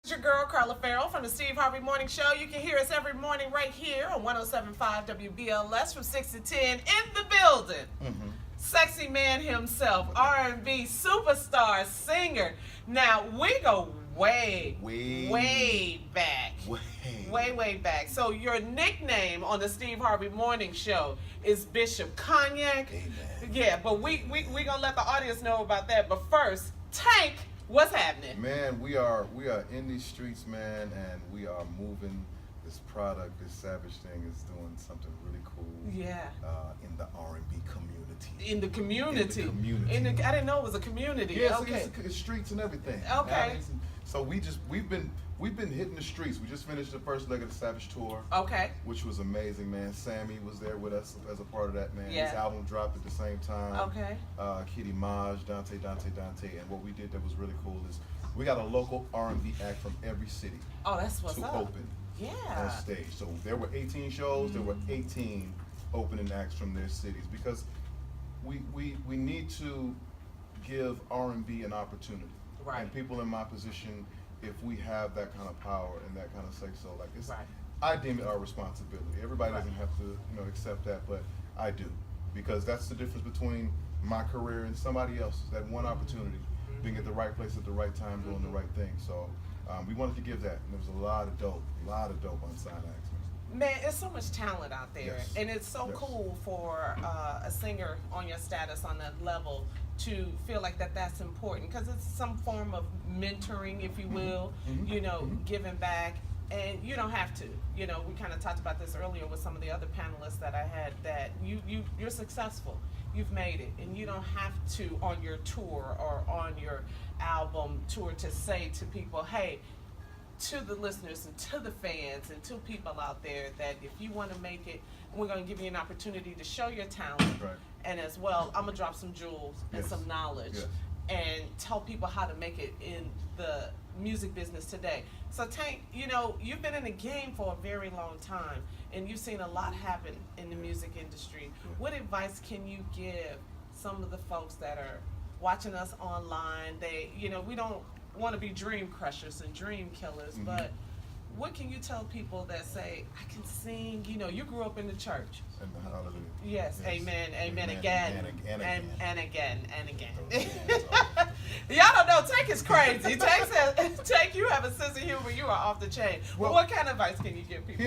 It's your girl, Carla Ferrell from the Steve Harvey Morning Show. You can hear us every morning right here on 107.5 WBLS from 6 to 10 in the building. Sexy man himself, R&B superstar, singer. Now, we go way back. Way back. So your nickname on the Steve Harvey Morning Show is Bishop Cognac. Amen. Yeah, but we gonna let the audience know about that. But first, Tank, what's happening? Man, we are in these streets, man, and we are moving this product. This Savage thing is doing something really cool. Yeah. In the R&B community. In the community. In the community. I didn't know it was a community. Yeah, Okay. it's streets and everything. Okay. So we've been hitting the streets. We just finished the first leg of the Savage tour. Okay. Which was amazing, man. Sammy was there with us as a part of that, man. Yeah. His album dropped at the same time. Okay. Kitty Maj, Dante. And what we did that was really cool is we got a local R&B act from every city Oh, that's what's to up. open Yeah. on stage. So there were 18 shows. There were 18 opening acts from their cities because we need to give R&B an opportunity. Right. And people in my position, if we have that kind of power and that kind of say so, like it's, Right. I deem it our responsibility. Everybody Right. doesn't have to, accept that, but I do, because that's the difference between my career and somebody else. That one opportunity, being at the right place at the right time, doing the right thing. So we wanted to give that, and there was a lot of dope unsigned acts. Man, it's so much talent out there, Yes. and it's so Yes. cool for a singer on your status on that level to feel like that's important, because it's some form of mentoring, if you will, giving back. And you don't have to. We kind of talked about this earlier with some of the other panelists that I had, that you're successful. You've made it, and you don't have to on your tour or on your album tour to say to people, hey, to the listeners and to the fans and to people out there, that if you want to make it, we're going to give you an opportunity to show your talent. Right. And as well, I'm going to drop some jewels and Yes. some knowledge Yes. and tell people how to make it in the music business today. So Tank, you've been in the game for a very long time, and you've seen a lot happen in the music industry. Yeah. What advice can you give some of the folks that are watching us online? They, we don't want to be dream crushers and dream killers, but what can you tell people that say, I can sing, you grew up in the church. And hallelujah. Yes, amen again. And again. And again. Those hands Y'all don't know, Tank is crazy. Tank, you have a sense of humor, you are off the chain. Well, what kind of advice can you give people?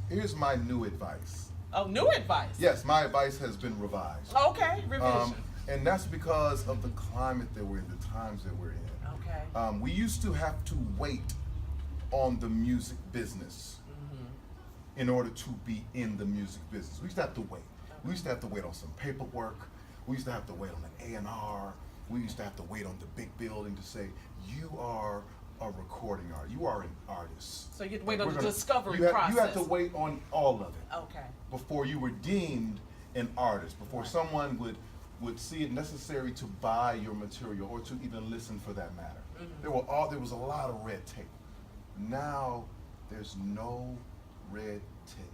Here's my new advice. Oh, new advice? Yes, my advice has been revised. Okay, revision. And that's because of the climate that we're in, the times that we're in. Okay. We used to have to wait on the music business in order to be in the music business. We used to have to wait. We used to have to wait on some paperwork. We used to have to wait on an A&R. We used to have to wait on the big building to say, you are a recording artist. You are an artist. So you had to wait on the We're discovery you process. You had to wait on all of it Okay. before you were deemed an artist, before Right. someone would see it necessary to buy your material or to even listen for that matter. There was a lot of red tape. Now there's no red tape.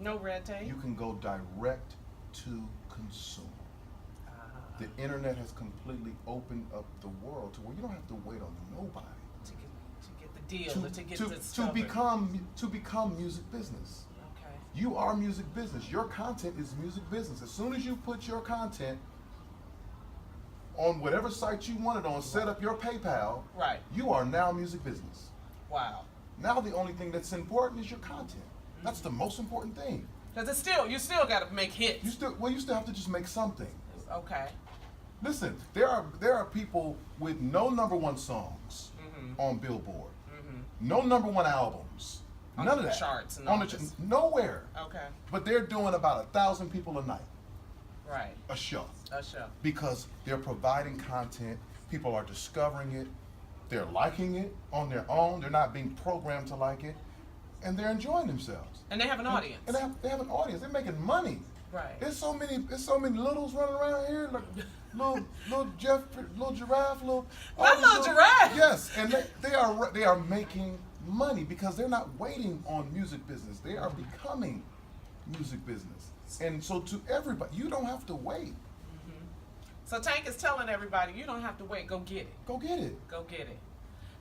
No red tape? You can go direct to consumer. The internet has completely opened up the world to where you don't have to wait on nobody to get the deal, or to get to discovered. become music business. Okay. You are music business. Your content is music business. As soon as you put your content on whatever site you want it on, set up your PayPal, Right. you are now music business. Wow. Now the only thing that's important is your content. That's the most important thing. Because you still got to make hits. You still have to just make something. Okay. Listen, there are people with no #1 songs on Billboard, no #1 albums, On none the of that charts and on all the this. nowhere. Okay. But they're doing about 1,000 people a night, Right. a show, A show. because they're providing content. People are discovering it. They're liking it on their own. They're not being programmed to like it, and they're enjoying themselves. And they have an audience. And they have an audience. They're making money. Right. There's so many littles running around here, like little giraffe, all Not these little giraffe. Yes, and they are making money because they're not waiting on music business. They are becoming music business. And so to everybody, you don't have to wait. So Tank is telling everybody, you don't have to wait. Go get it. Go get it. Go get it.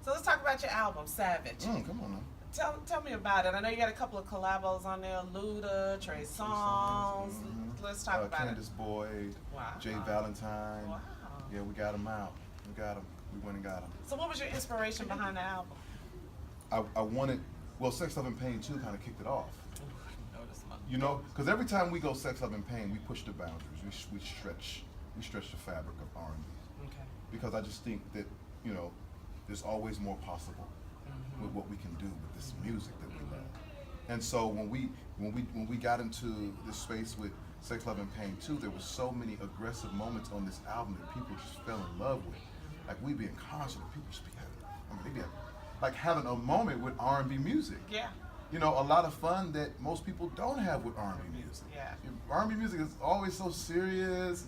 So let's talk about your album, Savage. Come on now. Tell me about it. I know you got a couple of collabos on there, Luda, Trey Songz. Let's talk about Candace Boyd, Wow. Jay Valentine. Wow. Yeah, we got them out. We got them. We went and got them. So what was your inspiration behind the album? I wanted, well, Sex, Love, and Pain 2 kind of kicked it off. Notice my- You know, because every time we go Sex, Love, and Pain, we push the boundaries. We stretch the fabric of R&B. Okay. Because I just think that, you know, there's always more possible with what we can do with this music that we love. And so when we got into this space with Sex, Love, and Pain 2, there was so many aggressive moments on this album that people just fell in love with. Like we'd be in concert, and people just be having, they'd be like having a moment with R&B music. Yeah. You know, a lot of fun that most people don't have with R&B music. Yeah. R&B music is always so serious.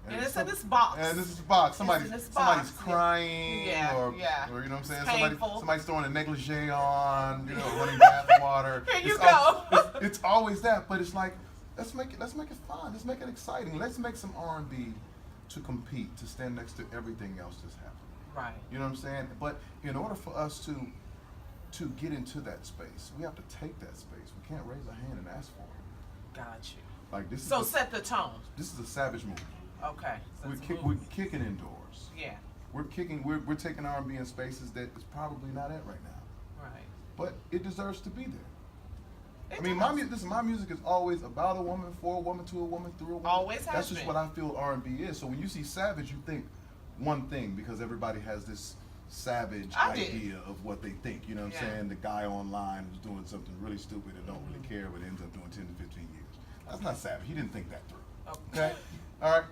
And it's in this box. And this is the box. Somebody's box. crying, Yeah, or yeah. or you know what I'm saying. It's painful. Somebody's throwing a negligee on, you know, running bath water. Here you go. It's always that, but it's like let's make it fun. Let's make it exciting. Let's make some R&B to compete, to stand next to everything else that's happening. Right. You know what I'm saying? But in order for us to get into that space, we have to take that space. We can't raise a hand and ask for it. Got you. Like this. So set the tone. This is a Savage movie. Okay. So We're kicking indoors. Yeah. We're taking R&B in spaces that it's probably not at right now. Right. But it deserves to be there. It I mean, does. my music is always about a woman, for a woman, to a woman, through a woman. Always has That's just been. what I feel R&B is. So when you see Savage, you think one thing because everybody has this savage idea of what they think. You know what I'm saying? The guy online who's doing something really stupid and don't really care, but ends up doing 10 to 15 years. That's not Savage. He didn't think that through. Okay? All right.